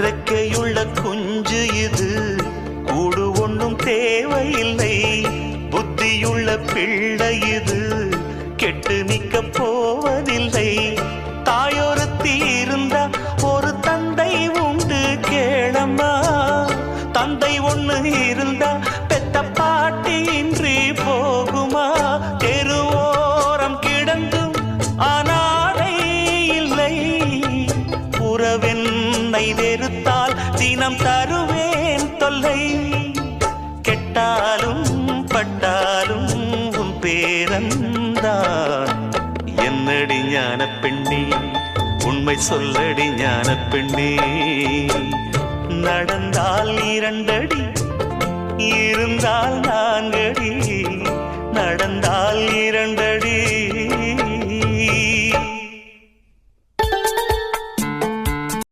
ரெக்கையுள்ள குஞ்சு இது, கூடு ஒன்றும் தேவையில்லை. புத்தியுள்ள பிள்ளை இது, கெட்டு நிக்க போவதில்லை. தாயொருத்தி இருந்தா ஒரு தந்தை உண்டு கேளம்மா. தந்தை ஒண்ணு இருந்தா பெத்த பாட்டி இன்றி போகுமா? தெருவோரம் கிடந்தும் அனாதை இல்லை. உறவென்னை வெறுத்தால் தினம் தருவேன் தொல்லை. கெட்டாலும் பட்டாலும் உன் பேரந்தான். என்னடி ஞான பெண்ணே, உண்மை சொல்லடி ஞான பெண்ணே. நடந்தால் 2 அடி, இருந்தால் 4 அடி. நடந்தால் 2 அடி,